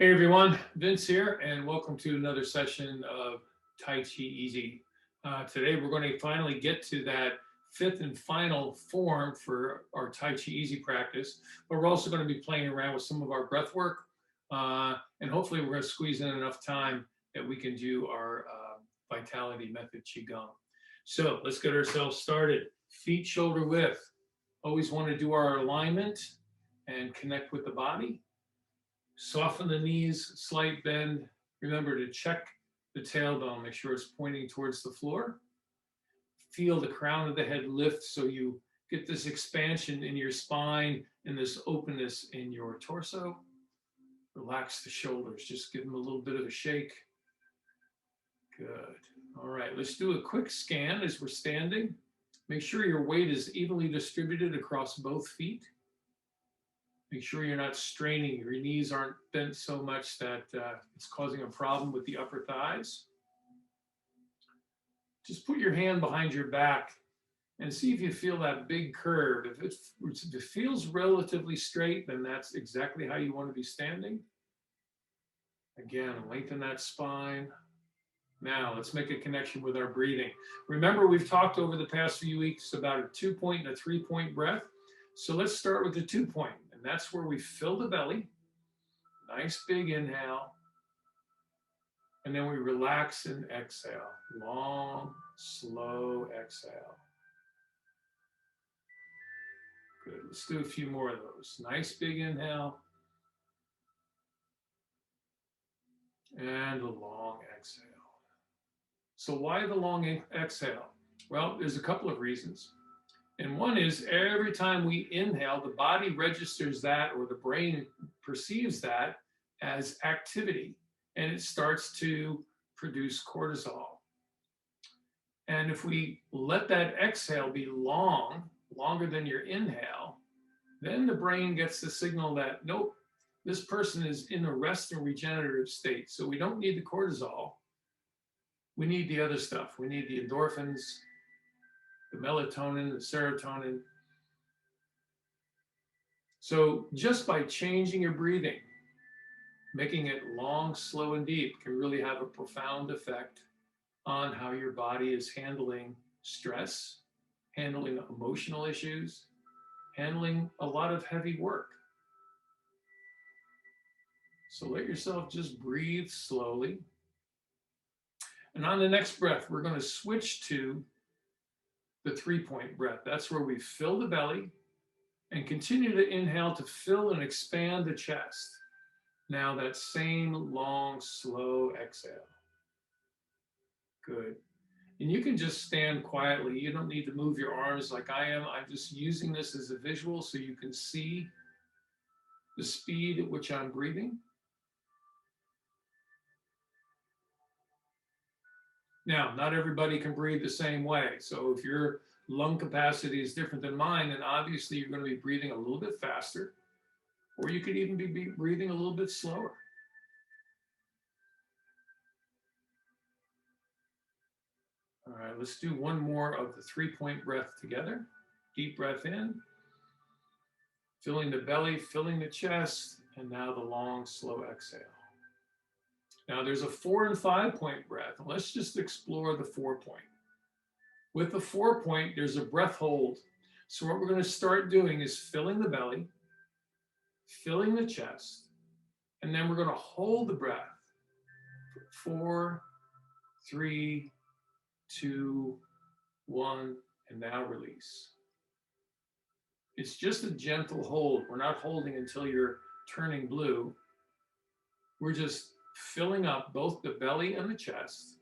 Hey everyone, Vince here, and welcome to another session of Tai Chi Easy. Today we're going to finally get to that fifth and final form for our Tai Chi Easy practice, but we're also going to be playing around with some of our breath work, and hopefully we're going to squeeze in enough time that we can do our Vitality Method Qigong. So let's get ourselves started. Feet shoulder width. Always want to do our alignment and connect with the body. Soften the knees, slight bend. Remember to check the tailbone, make sure it's pointing towards the floor. Feel the crown of the head lift so you get this expansion in your spine and this openness in your torso. Relax the shoulders, just give them a little bit of a shake. Good. All right, let's do a quick scan as we're standing. Make sure your weight is evenly distributed across both feet. Make sure you're not straining. Your knees aren't bent so much that it's causing a problem with the upper thighs. Just put your hand behind your back and see if you feel that big curve. If it feels relatively straight, then that's exactly how you want to be standing. Again, lengthen that spine. Now, let's make a connection with our breathing. Remember, we've talked over the past few weeks about a 2-point and a 3-point breath. So let's start with the 2-point. And that's where we fill the belly. Nice big inhale. And then we relax and exhale. Long, slow exhale. Good. Let's do a few more of those. Nice big inhale. And a long exhale. So why the long exhale? Well, there's a couple of reasons. And one is every time we inhale, the body registers that, or the brain perceives that as activity, and it starts to produce cortisol. And if we let that exhale be longer than your inhale, then the brain gets the signal that, nope, this person is in a rest and regenerative state. So we don't need the cortisol. We need the other stuff. We need the endorphins, the melatonin, the serotonin. So just by changing your breathing, making it long, slow, and deep can really have a profound effect on how your body is handling stress, handling emotional issues, handling a lot of heavy work. So let yourself just breathe slowly. And on the next breath, we're going to switch to the 3-point breath. That's where we fill the belly and continue to inhale to fill and expand the chest. Now that same long, slow exhale. Good. And you can just stand quietly. You don't need to move your arms like I am. I'm just using this as a visual so you can see the speed at which I'm breathing. Now, not everybody can breathe the same way. So if your lung capacity is different than mine, then obviously you're going to be breathing a little bit faster, or you could even be breathing a little bit slower. All right, let's do one more of the 3-point breath together. Deep breath in, filling the belly, filling the chest, and now the long, slow exhale. Now there's a 4 and 5-point breath. Let's just explore the 4-point. With the 4-point, there's a breath hold. So what we're going to start doing is filling the belly, filling the chest, and then we're going to hold the breath. 4, 3, 2, 1, and now release. It's just a gentle hold. We're not holding until you're turning blue. We're just filling up both the belly and the chest.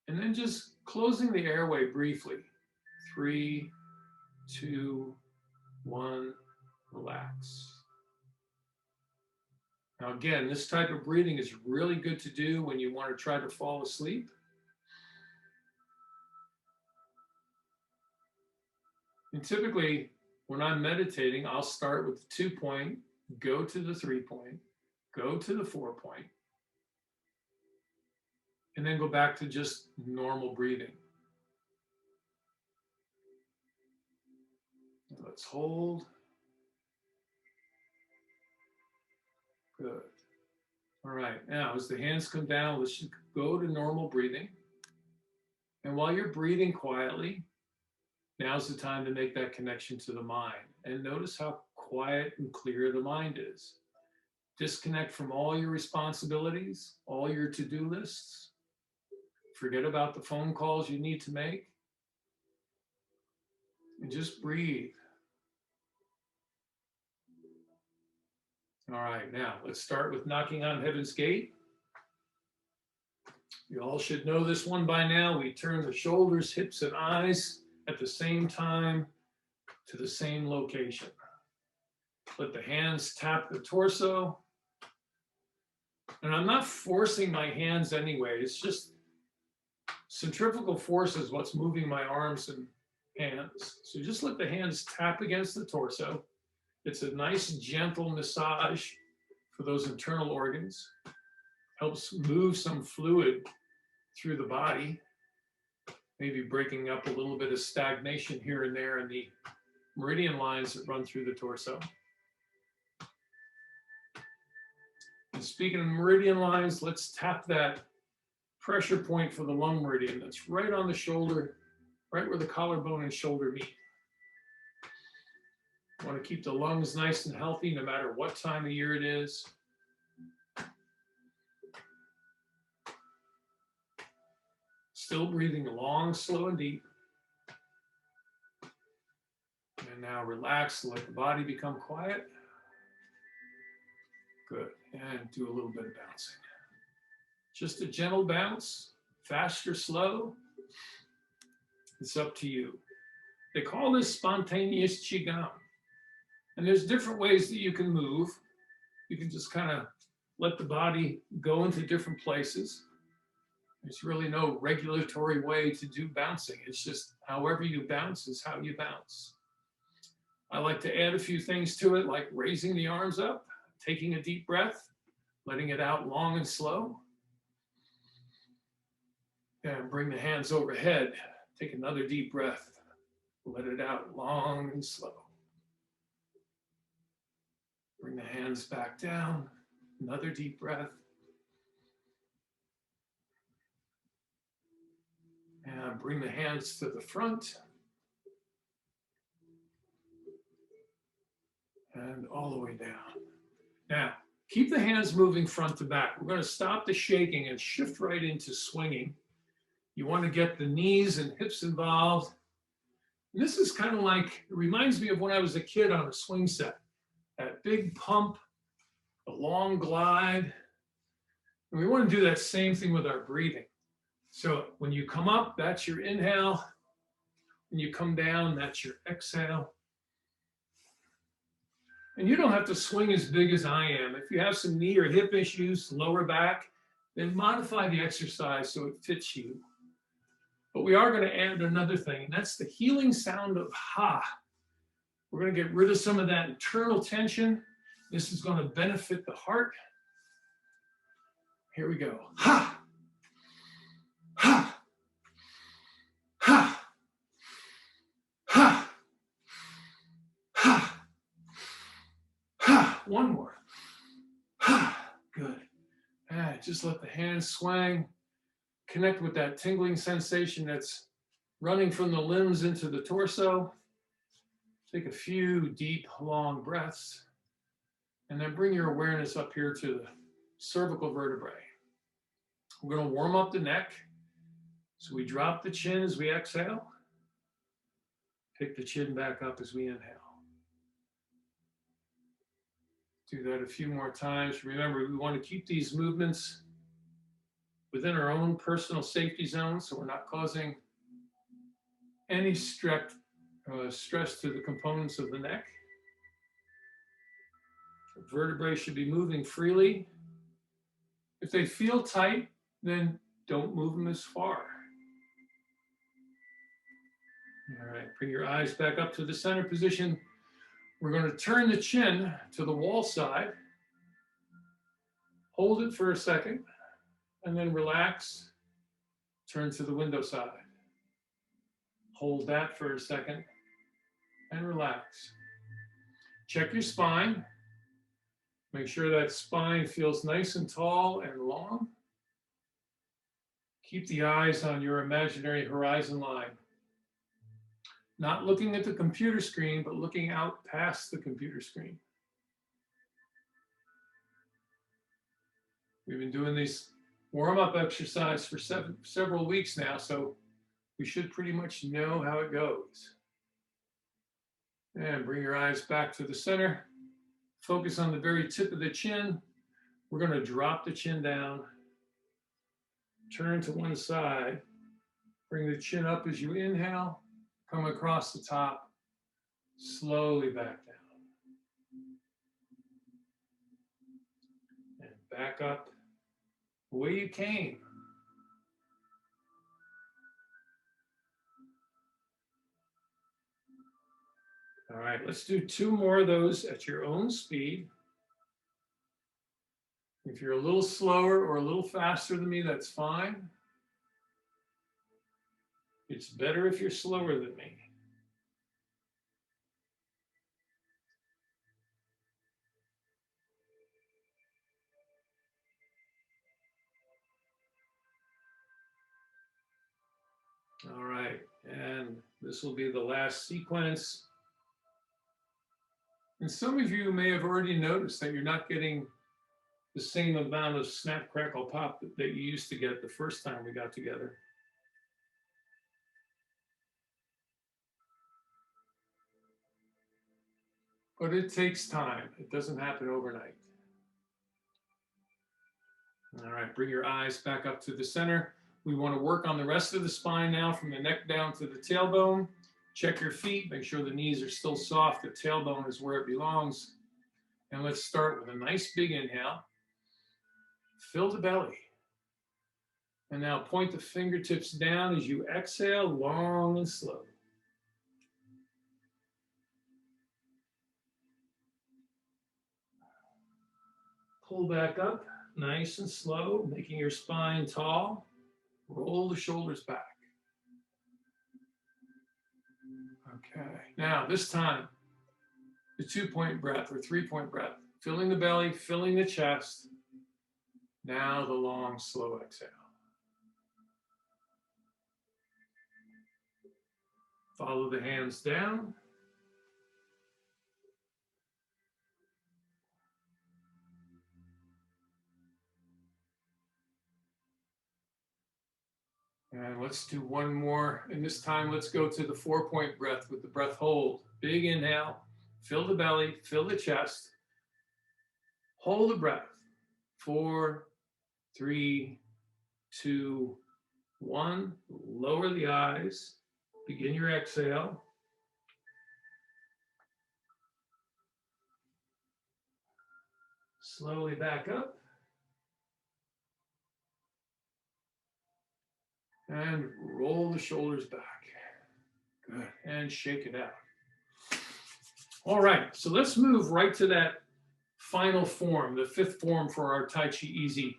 And then just closing the airway briefly. 3, 2, 1, relax. Now again, this type of breathing is really good to do when you want to try to fall asleep. And typically, when I'm meditating, I'll start with the 2-point, go to the 3-point, go to the 4-point, and then go back to just normal breathing. Let's hold. Good. All right, now as the hands come down, let's just go to normal breathing. And while you're breathing quietly, now's the time to make that connection to the mind. And notice how quiet and clear the mind is. Disconnect from all your responsibilities, all your to-do lists. Forget about the phone calls you need to make. And just breathe. All right, now let's start with knocking on heaven's gate. You all should know this one by now. We turn the shoulders, hips, and eyes at the same time to the same location. Let the hands tap the torso. And I'm not forcing my hands anyway. It's just centrifugal force is what's moving my arms and hands. So just let the hands tap against the torso. It's a nice, gentle massage for those internal organs. Helps move some fluid through the body, maybe breaking up a little bit of stagnation here and there in the meridian lines that run through the torso. And speaking of meridian lines, let's tap that pressure point for the lung meridian that's right on the shoulder, right where the collarbone and shoulder meet. You want to keep the lungs nice and healthy no matter what time of year it is. Still breathing long, slow, and deep. And now relax, let the body become quiet. Good. And do a little bit of bouncing. Just a gentle bounce, fast or slow. It's up to you. They call this spontaneous Qigong. And there's different ways that you can move. You can just kind of let the body go into different places. There's really no regulatory way to do bouncing. It's just however you bounce is how you bounce. I like to add a few things to it, like raising the arms up, taking a deep breath, letting it out long and slow. And bring the hands overhead. Take another deep breath. Let it out long and slow. Bring the hands back down. Another deep breath. And bring the hands to the front. And all the way down. Now, keep the hands moving front to back. We're going to stop the shaking and shift right into swinging. You want to get the knees and hips involved. And this is kind of like, it reminds me of when I was a kid on a swing set. That big pump, a long glide. And we want to do that same thing with our breathing. So when you come up, that's your inhale. When you come down, that's your exhale. And you don't have to swing as big as I am. If you have some knee or hip issues, lower back, then modify the exercise so it fits you. But we are going to add another thing, and that's the healing sound of ha. We're going to get rid of some of that internal tension. This is going to benefit the heart. Here we go. Ha! Ha! Ha! Ha! Ha! Ha! One more. Ha! Good. And just let the hands swing. Connect with that tingling sensation that's running from the limbs into the torso. Take a few deep, long breaths. And then bring your awareness up here to the cervical vertebrae. We're going to warm up the neck. So we drop the chin as we exhale. Pick the chin back up as we inhale. Do that a few more times. Remember, we want to keep these movements within our own personal safety zone so we're not causing any stress to the components of the neck. The vertebrae should be moving freely. If they feel tight, then don't move them as far. All right, bring your eyes back up to the center position. We're going to turn the chin to the wall side. Hold it for a second, and then relax. Turn to the window side. Hold that for a second, and relax. Check your spine. Make sure that spine feels nice and tall and long. Keep the eyes on your imaginary horizon line. Not looking at the computer screen, but looking out past the computer screen. We've been doing these warm-up exercise for several weeks now, so we should pretty much know how it goes. And bring your eyes back to the center. Focus on the very tip of the chin. We're going to drop the chin down. Turn to one side. Bring the chin up as you inhale. Come across the top. Slowly back down. And back up the way you came. All right, let's do 2 more of those at your own speed. If you're a little slower or a little faster than me, that's fine. It's better if you're slower than me. All right, and this will be the last sequence. And some of you may have already noticed that you're not getting the same amount of snap, crackle, pop that you used to get the first time we got together. But it takes time. It doesn't happen overnight. All right, bring your eyes back up to the center. We want to work on the rest of the spine now, from the neck down to the tailbone. Check your feet, make sure the knees are still soft. The tailbone is where it belongs. And let's start with a nice big inhale. Fill the belly. And now point the fingertips down as you exhale, long and slow. Pull back up, nice and slow, making your spine tall. Roll the shoulders back. Okay, now this time, the 2-point breath or 3-point breath. Filling the belly, filling the chest. Now the long, slow exhale. Follow the hands down. And let's do one more. And this time, let's go to the 4-point breath with the breath hold. Big inhale, fill the belly, fill the chest. Hold the breath. 4, 3, 2, 1. Lower the eyes. Begin your exhale. Slowly back up. And roll the shoulders back. Good. And shake it out. All right, so let's move right to that final form, the 5th form for our Tai Chi Easy.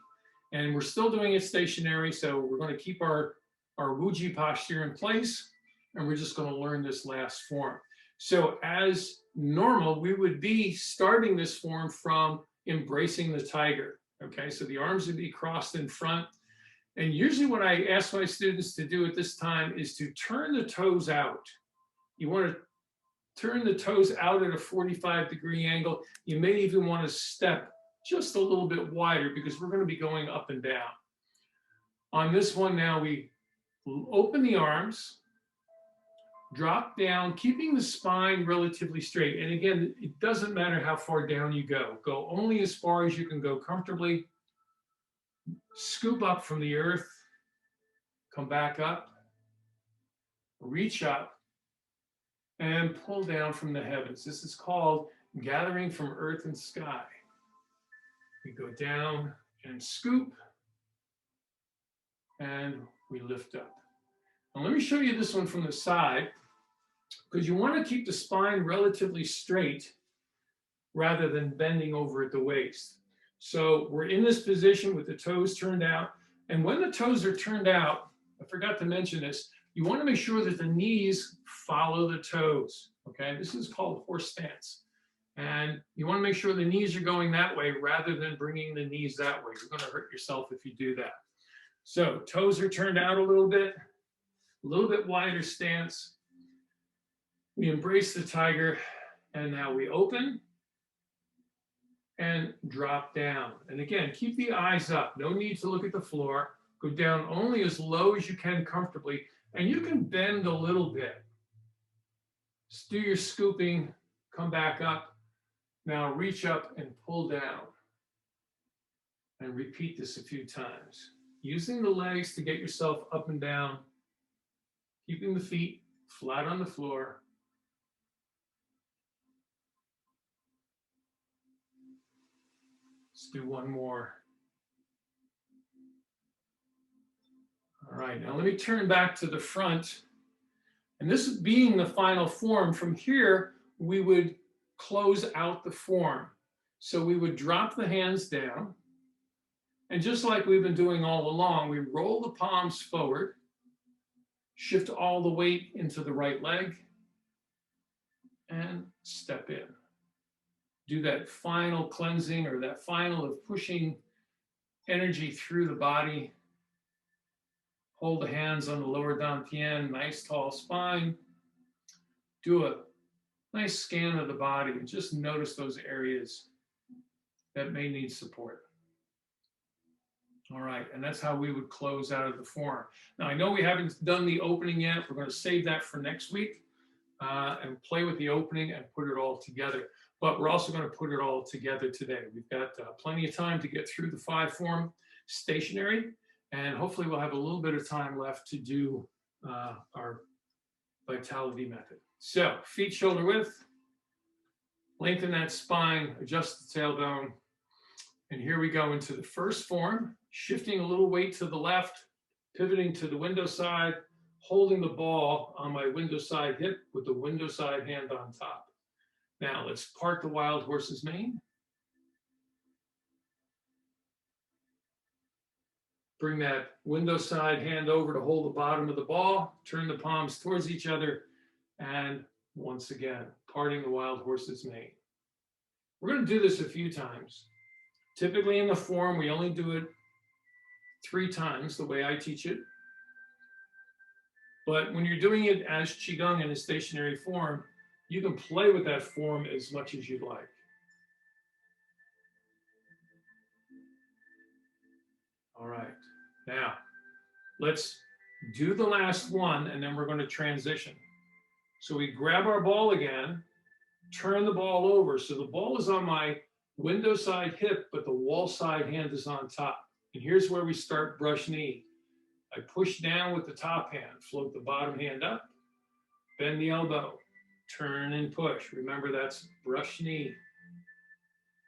And we're still doing it stationary, so we're going to keep our Wuji posture in place, and we're just going to learn this last form. So as normal, we would be starting this form from embracing the tiger. Okay, so the arms would be crossed in front. And usually what I ask my students to do at this time is to turn the toes out. You want to turn the toes out at a 45-degree angle. You may even want to step just a little bit wider because we're going to be going up and down. On this one now, we open the arms, drop down, keeping the spine relatively straight. And again, it doesn't matter how far down you go. Go only as far as you can go comfortably. Scoop up from the earth, come back up, reach up, and pull down from the heavens. This is called gathering from earth and sky. We go down and scoop, and we lift up. Now let me show you this one from the side, because you want to keep the spine relatively straight rather than bending over at the waist. So we're in this position with the toes turned out. And when the toes are turned out, I forgot to mention this, you want to make sure that the knees follow the toes. Okay, this is called horse stance. And you want to make sure the knees are going that way rather than bringing the knees that way. You're going to hurt yourself if you do that. So toes are turned out a little bit wider stance. We embrace the tiger, and now we open and drop down. And again, keep the eyes up. No need to look at the floor. Go down only as low as you can comfortably, and you can bend a little bit. Just do your scooping, come back up. Now reach up and pull down. And repeat this a few times. Using the legs to get yourself up and down, keeping the feet flat on the floor. Let's do one more. All right, now let me turn back to the front. And this being the final form, from here, we would close out the form. So we would drop the hands down. And just like we've been doing all along, we roll the palms forward, shift all the weight into the right leg, and step in. Do that final cleansing or that final of pushing energy through the body. Hold the hands on the lower dantian, nice tall spine. Do a nice scan of the body and just notice those areas that may need support. All right, and that's how we would close out of the form. Now, I know we haven't done the opening yet. We're going to save that for next week and play with the opening and put it all together. But we're also going to put it all together today. We've got plenty of time to get through the 5-form stationary, and hopefully we'll have a little bit of time left to do our vitality method. So, feet shoulder width, lengthen that spine, adjust the tailbone, and here we go into the first form, shifting a little weight to the left, pivoting to the window side, holding the ball on my window side hip with the window side hand on top. Now let's part the wild horse's mane. Bring that window side hand over to hold the bottom of the ball, turn the palms towards each other, and once again, parting the wild horse's mane. We're going to do this a few times. Typically in the form, we only do it 3 times, the way I teach it. But when you're doing it as Qigong in a stationary form, you can play with that form as much as you'd like. All right, now let's do the last one, and then we're going to transition. So we grab our ball again, turn the ball over. So the ball is on my window side hip, but the wall side hand is on top. And here's where we start brush knee. I push down with the top hand, float the bottom hand up, bend the elbow, turn and push. Remember, that's brush knee.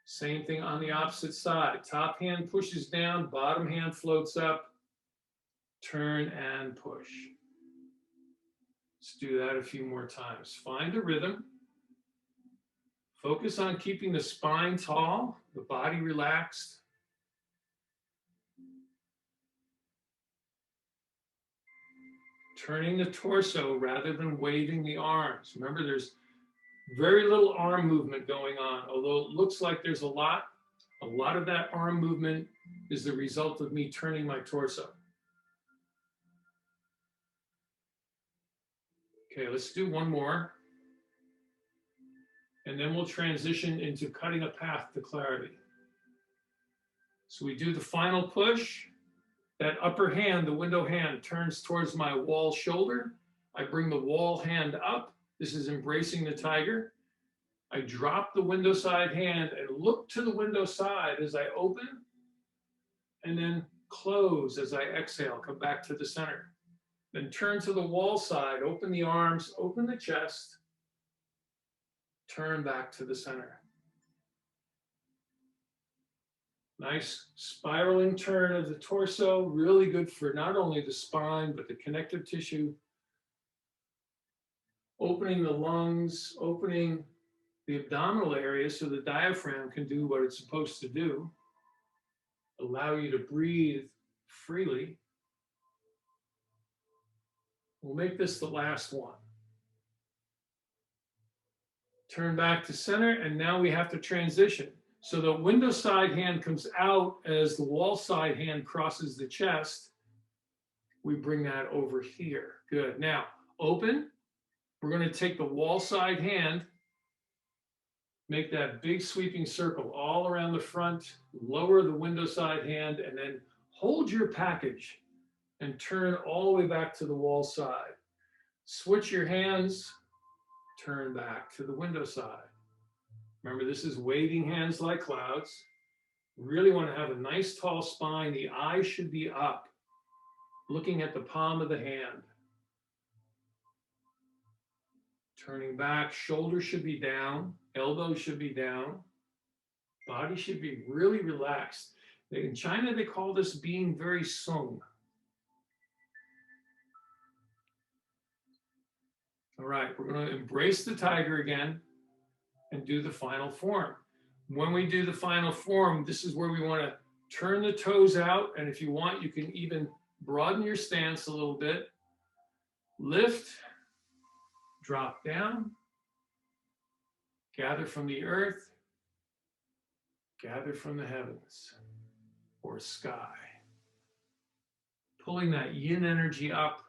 Same thing on the opposite side. Top hand pushes down, bottom hand floats up, turn and push. Let's do that a few more times. Find a rhythm. Focus on keeping the spine tall, the body relaxed. Turning the torso rather than waving the arms. Remember, there's very little arm movement going on, although it looks like there's a lot of that arm movement is the result of me turning my torso. Okay, let's do one more. And then we'll transition into cutting a path to clarity. So we do the final push. That upper hand, the window hand, turns towards my wall shoulder. I bring the wall hand up. This is embracing the tiger. I drop the window side hand and look to the window side as I open, and then close as I exhale, come back to the center. Then turn to the wall side, open the arms, open the chest, turn back to the center. Nice spiraling turn of the torso, really good for not only the spine, but the connective tissue. Opening the lungs, opening the abdominal area so the diaphragm can do what it's supposed to do. Allow you to breathe freely. We'll make this the last one. Turn back to center, and now we have to transition. So the window side hand comes out as the wall side hand crosses the chest. We bring that over here. Good. Now, open. We're going to take the wall side hand, make that big sweeping circle all around the front, lower the window side hand, and then hold your package and turn all the way back to the wall side. Switch your hands, turn back to the window side. Remember, this is waving hands like clouds. Really want to have a nice tall spine. The eye should be up, looking at the palm of the hand. Turning back, shoulders should be down, elbows should be down, body should be really relaxed. In China, they call this being very sung. All right, we're going to embrace the tiger again and do the final form. When we do the final form, this is where we want to turn the toes out. And if you want, you can even broaden your stance a little bit. Lift, drop down, gather from the earth, gather from the heavens or sky. Pulling that yin energy up,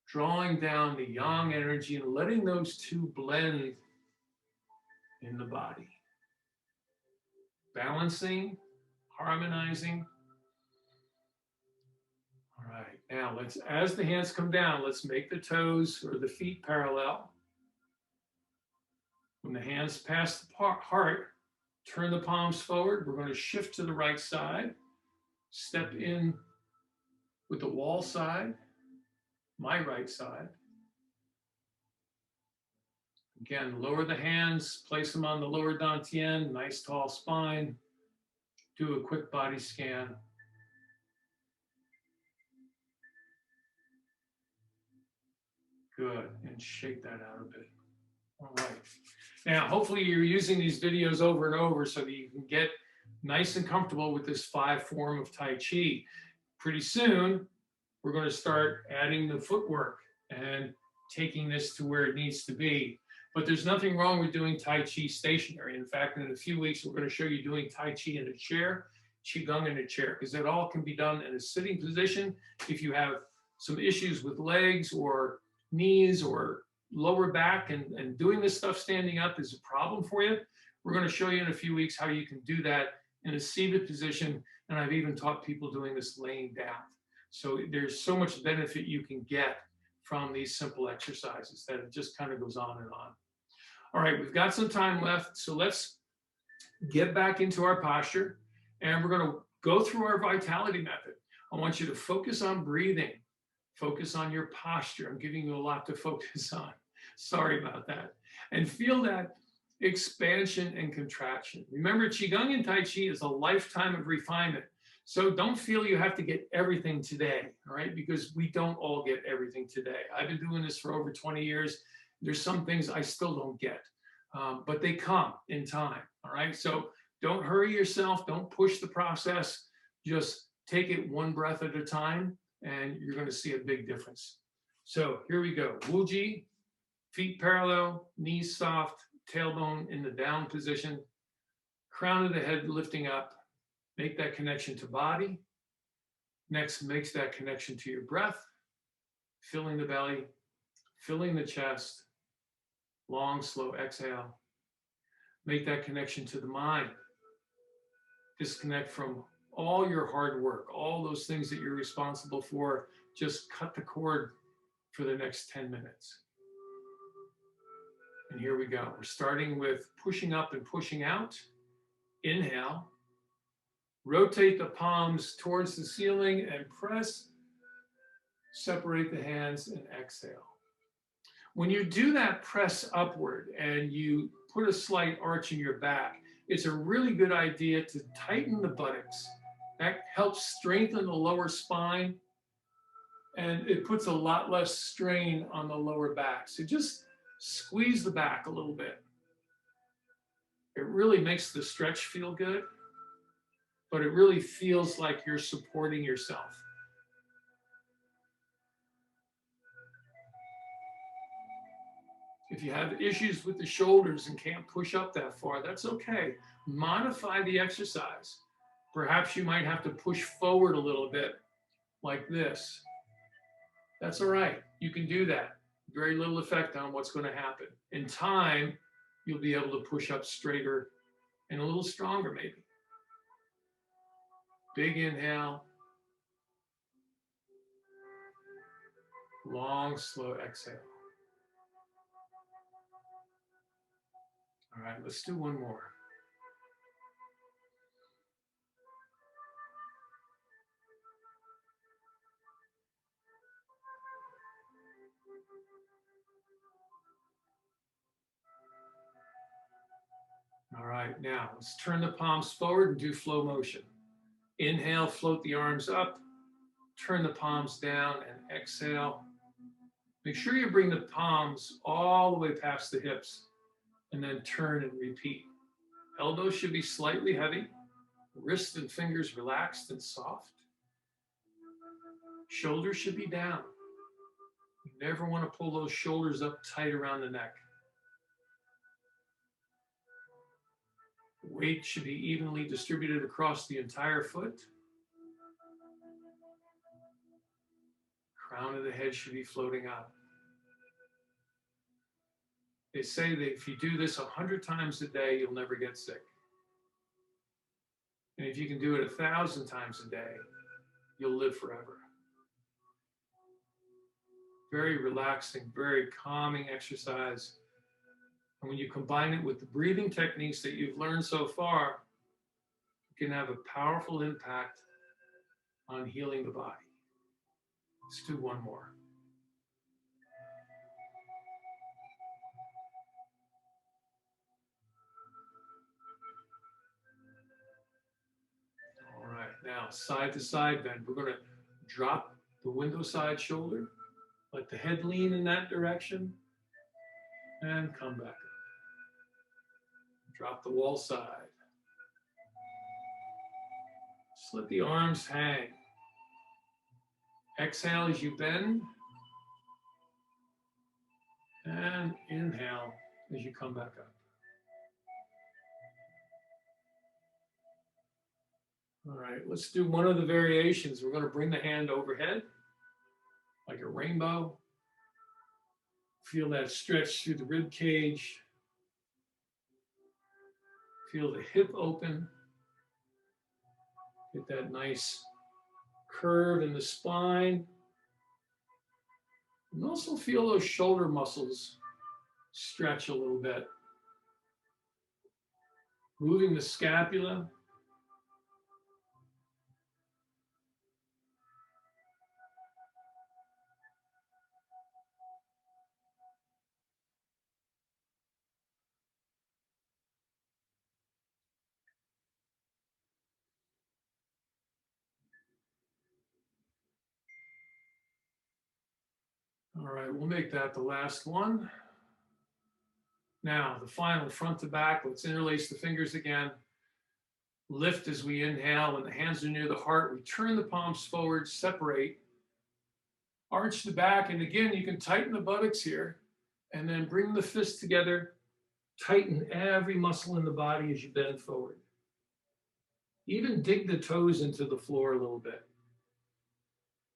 drawing down the yang energy and letting those two blend in the body. Balancing, harmonizing. All right, now as the hands come down, let's make the toes or the feet parallel. When the hands pass the heart, turn the palms forward. We're going to shift to the right side. Step in with the wall side, my right side. Again, lower the hands, place them on the lower dantian, nice tall spine. Do a quick body scan. Good, and shake that out a bit. All right. Now, hopefully you're using these videos over and over so that you can get nice and comfortable with this 5 form of Tai Chi. Pretty soon, we're going to start adding the footwork and taking this to where it needs to be. But there's nothing wrong with doing Tai Chi stationary. In fact, in a few weeks, we're going to show you doing Tai Chi in a chair, Qigong in a chair, because it all can be done in a sitting position. If you have some issues with legs or knees or lower back and doing this stuff standing up is a problem for you, we're going to show you in a few weeks how you can do that in a seated position. And I've even taught people doing this laying down. So there's so much benefit you can get from these simple exercises that it just kind of goes on and on. All right, we've got some time left. So let's get back into our posture and we're going to go through our vitality method. I want you to focus on breathing, focus on your posture. I'm giving you a lot to focus on. Sorry about that. And feel that expansion and contraction. Remember, Qigong and Tai Chi is a lifetime of refinement. So don't feel you have to get everything today, all right? Because we don't all get everything today. I've been doing this for over 20 years. There's some things I still don't get, but they come in time, all right? So don't hurry yourself. Don't push the process. Just take it one breath at a time, and you're going to see a big difference. So here we go. Wuji, feet parallel, knees soft, tailbone in the down position, crown of the head lifting up. Make that connection to body. Next, makes that connection to your breath, filling the belly, filling the chest. Long, slow exhale. Make that connection to the mind. Disconnect from all your hard work, all those things that you're responsible for. Just cut the cord for the next 10 minutes. And here we go. We're starting with pushing up and pushing out. Inhale. Rotate the palms towards the ceiling and press. Separate the hands and exhale. When you do that press upward and you put a slight arch in your back, it's a really good idea to tighten the buttocks. That helps strengthen the lower spine and it puts a lot less strain on the lower back. So just squeeze the back a little bit. It really makes the stretch feel good, but it really feels like you're supporting yourself. If you have issues with the shoulders and can't push up that far, that's okay. Modify the exercise. Perhaps you might have to push forward a little bit like this. That's all right. You can do that. Very little effect on what's going to happen. In time, you'll be able to push up straighter and a little stronger maybe. Big inhale. Long, slow exhale. All right, let's do one more. All right, now let's turn the palms forward and do flow motion. Inhale, float the arms up, turn the palms down, and exhale. Make sure you bring the palms all the way past the hips and then turn and repeat. Elbows should be slightly heavy, wrists and fingers relaxed and soft. Shoulders should be down. You never want to pull those shoulders up tight around the neck. Weight should be evenly distributed across the entire foot. Crown of the head should be floating out. They say that if you do this 100 times a day, you'll never get sick. And if you can do it 1,000 times a day, you'll live forever. Very relaxing, very calming exercise. And when you combine it with the breathing techniques that you've learned so far, you can have a powerful impact on healing the body. Let's do one more. All right, now side to side bend. We're going to drop the window side shoulder, let the head lean in that direction, and come back up. Drop the wall side. Just let the arms hang. Exhale as you bend, and inhale as you come back up. All right, let's do one of the variations. We're going to bring the hand overhead like a rainbow. Feel that stretch through the rib cage. Feel the hip open. Get that nice curve in the spine. And also feel those shoulder muscles stretch a little bit. Moving the scapula. All right, we'll make that the last one. Now, the final front to back. Let's interlace the fingers again. Lift as we inhale. When the hands are near the heart, we turn the palms forward, separate, arch the back. And again, you can tighten the buttocks here and then bring the fists together. Tighten every muscle in the body as you bend forward. Even dig the toes into the floor a little bit.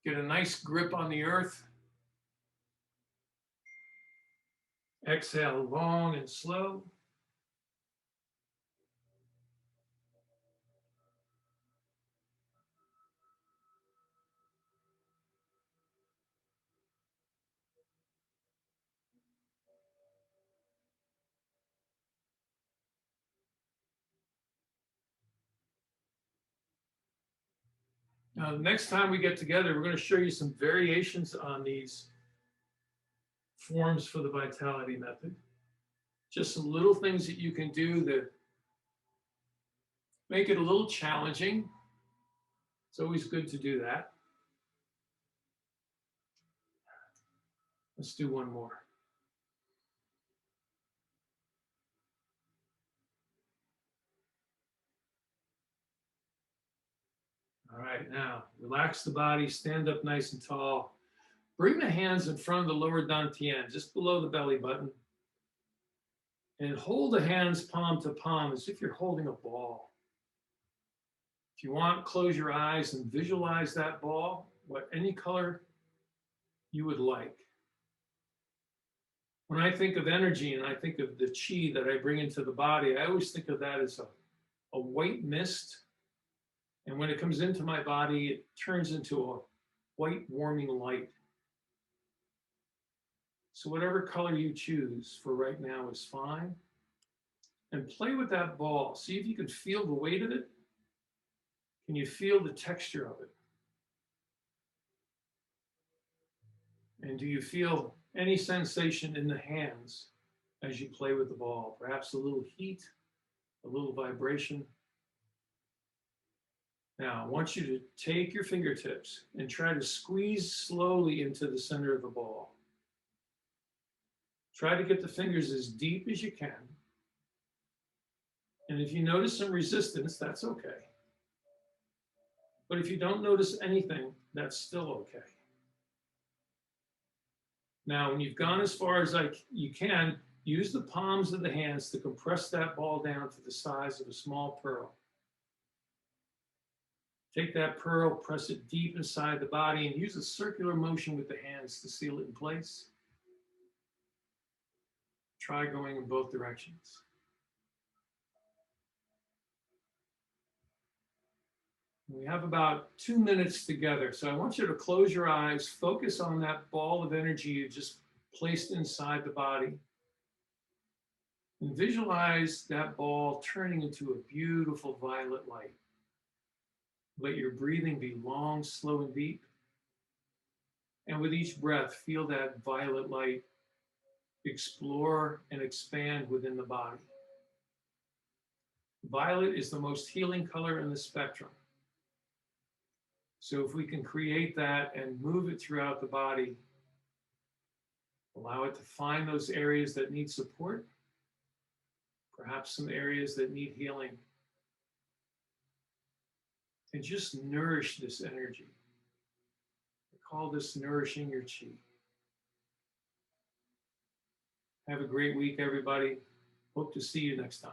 Get a nice grip on the earth. Exhale long and slow. Now, the next time we get together, we're going to show you some variations on these forms for the Vitality Method. Just some little things that you can do that make it a little challenging. It's always good to do that. Let's do one more. All right, now relax the body, stand up nice and tall. Bring the hands in front of the lower dantian, just below the belly button. And hold the hands palm to palm as if you're holding a ball. If you want, close your eyes and visualize that ball, any color you would like. When I think of energy and I think of the chi that I bring into the body, I always think of that as a white mist. And when it comes into my body, it turns into a white warming light. So whatever color you choose for right now is fine. And play with that ball. See if you can feel the weight of it. Can you feel the texture of it? And do you feel any sensation in the hands as you play with the ball? Perhaps a little heat, a little vibration. Now, I want you to take your fingertips and try to squeeze slowly into the center of the ball. Try to get the fingers as deep as you can. And if you notice some resistance, that's okay. But if you don't notice anything, that's still okay. Now, when you've gone as far as you can, use the palms of the hands to compress that ball down to the size of a small pearl. Take that pearl, press it deep inside the body, and use a circular motion with the hands to seal it in place. Try going in both directions. We have about 2 minutes together, so I want you to close your eyes, focus on that ball of energy you just placed inside the body, and visualize that ball turning into a beautiful violet light. Let your breathing be long, slow, and deep. And with each breath, feel that violet light explore and expand within the body. Violet is the most healing color in the spectrum. So if we can create that and move it throughout the body, allow it to find those areas that need support, perhaps some areas that need healing, and just nourish this energy. I call this nourishing your chi. Have a great week, everybody. Hope to see you next time.